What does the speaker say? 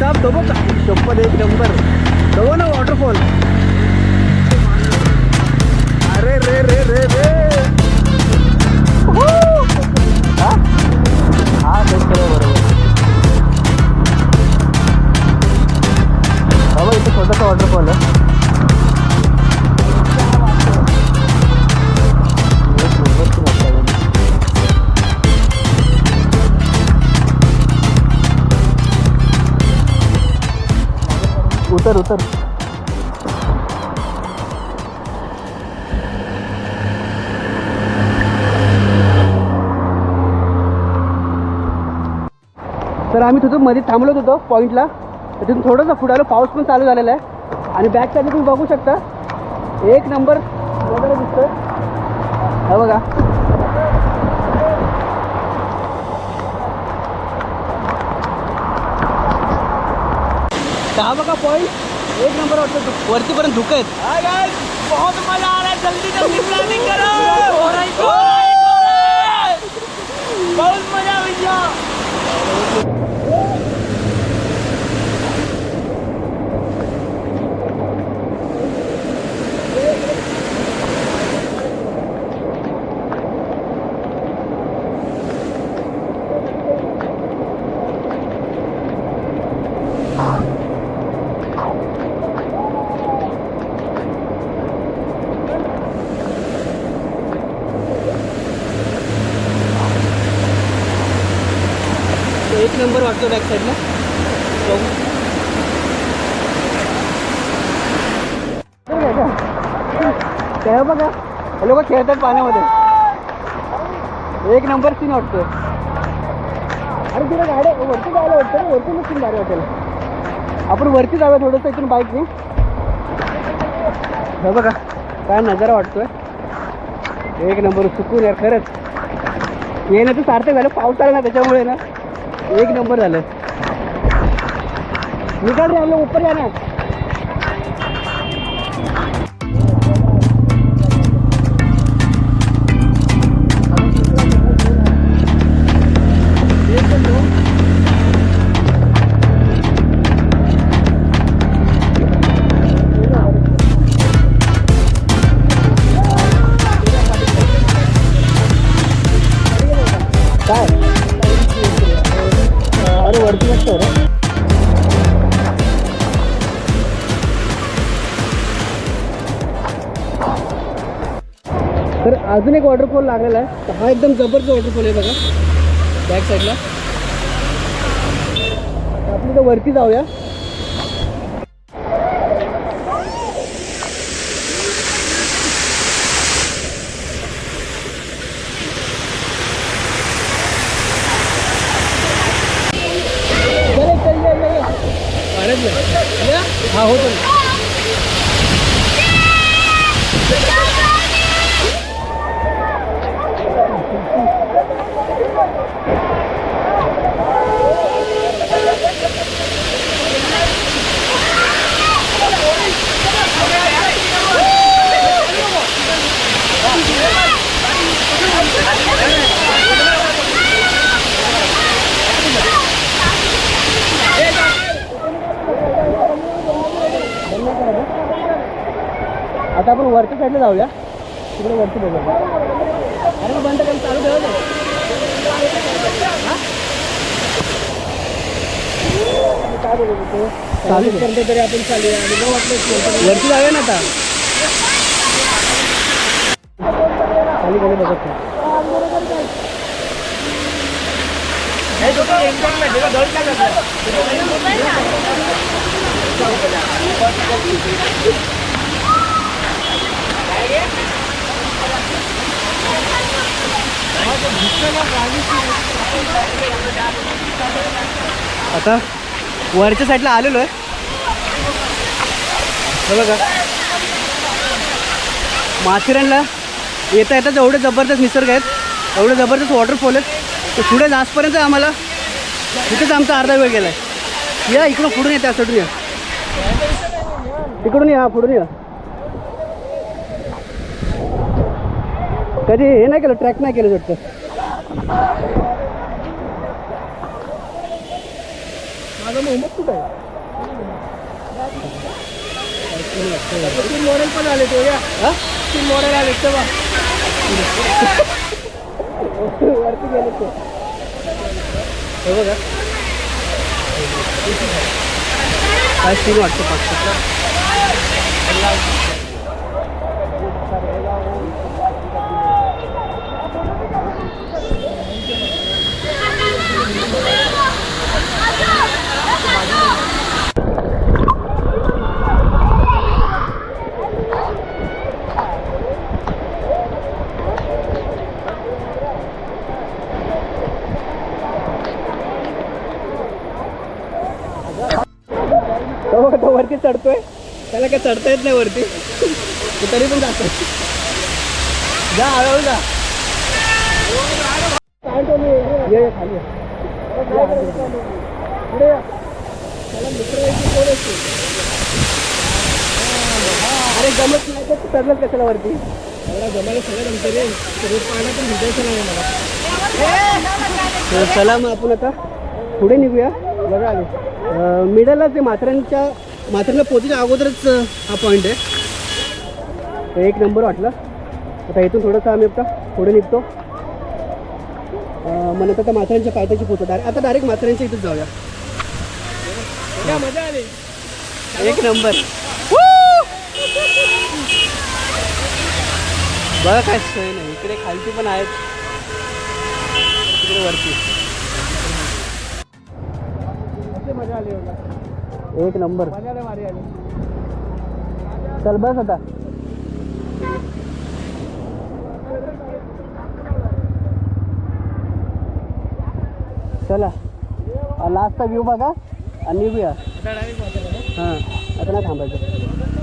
साहब तो शपथ एक नंबर तो ना वॉटरफॉल. अरे रे रे रे रे हा तेच बरोबर. बाबा इथे छोटासा वॉटरफॉल आहे. उतर उतर. तर आम्ही तिथून मध्ये थांबलोच होतो पॉईंटला. तिथून थोडंसं पुढे आलो. पाऊस पण चालू झालेला आहे आणि बॅक साईडला तुम्ही बघू शकता एक नंबर वगैरे दिसतोय. हा बघा हा बघा पॉईंट एक नंबर वाटतं. वरतीपर्यंत धुकं आहेत. बहुत मजा आ रहा है. जल्दी जल्दी प्लॅनिंग करो. बहुत मजा भैया. एक नंबर वाटतो बॅक साईडला. त्या बघा हे लोक खेळतात पाण्यामध्ये. एक नंबर सीन वाटतो. अरे तुला गाड्या वरती जायला वाटतं. वरती नसून गाडी वाटेल. आपण वरती जाऊया थोडंसं इथून बाईकने. हे बघा काय नजारा वाटतोय. एक नंबर सुकून यार खरंच. येण्याचं सार्थक झालं. पाऊस आला ना त्याच्यामुळे ना एक नंबर झालं. निकाल रे हम लोग ऊपर जाना. काय अरे वरती मस्त आहे रे. तर अजून एक वॉटरफॉल लागलेला आहे. हा एकदम जबरदस्त वॉटरफॉल आहे बघा बॅक साईडला. आपण तर वरती जाऊया. हा होतो ना. आता आपण वरच्या साईडला जाऊया. तिकडे वरती बघूया. अरे मग बंद करून चालू ठेवा. काय बघू तू चालू करतो तरी आपण चालूया. आणि न वाटलं वरती जाऊया ना आता. खाली खाली बघत आता वरच्या साईडला आलेलो आहे. बघा माथेरानला येता येता एवढे जबरदस्त निसर्ग आहेत. एवढे जबरदस्त वॉटरफॉल आहेत. तर पुढे जासपर्यंत आम्हाला तिथेच आमचा अर्धा वेळ गेला आहे. या इकडून पुढून या. त्या साईडून या. तिकडून या. पुढून या. कधी हे नाही केलं. ट्रॅक नाही केलं वाटतं. दादा मोहम्मद कुठं आहे? तीन मॉडेल पण आले तो या 3 मॉडेल आले तेव्हा वरती गेले ते हे बघा काय सीन वाटतं पाचशेला तो वरती चढतोय त्याला काय चढता येत नाही वरती तो तरी पण जातो जा हळूहळू जा ये खाली पुढे अरे जमत नाही तर चढलंच कशाला वरती एवढा जमायला सगळं नंतर रे रोज पाहणं पण भेटायचं नाही मला चला मग आपण आता पुढे निघूया बघा आले मिडलला ते माथेरानला पोहोचण्याच्या अगोदरच हा पॉईंट आहे एक नंबर वाटला आता इथून थोडंसं आम्ही आता पुढे निघतो मग नंतर माथेरानच्या पायथ्याशी पोहोचतो आता डायरेक्ट माथेरानच्या इथेच जाऊया मजा आली एक नंबर बघा काय सोय नाही इकडे खालती पण आहेत तिकडे वरती मजा आली एक नंबर भारी आली चल बस आता चला लास्टचा व्ह्यू बघा आणि निघूया हां आता नाही थांबायचं